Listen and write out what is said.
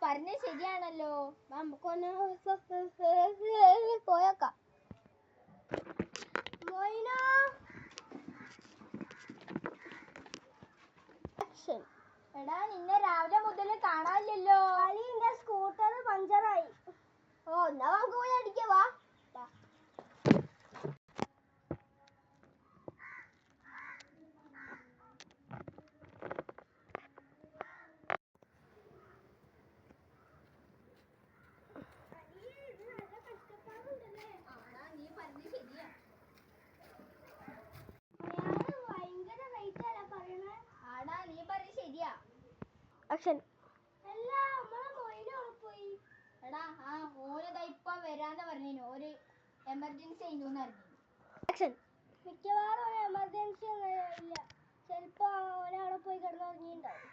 പറഞ്ഞ ശരിയാണല്ലോ. നമുക്കൊന്ന് പോയേക്കാം. എടാ നിന്നെ രാവിലെ മുതൽ കാണാനില്ലല്ലോ. എന്റെ സ്കൂട്ടർ പഞ്ചറായി. ഓ എന്നാ നമുക്ക് പോയി അടിക്കവാ. എടാ ഓനതാ ഇപ്പൊ വരാന്ന് പറഞ്ഞു. ഒരു എമർജൻസി ആയിരുന്നു. മിക്കവാറും എമർജൻസി ഒന്നും ഇല്ല. ചിലപ്പോ ഒരാളെ പോയി കിടന്നുറങ്ങിണ്ടാവും.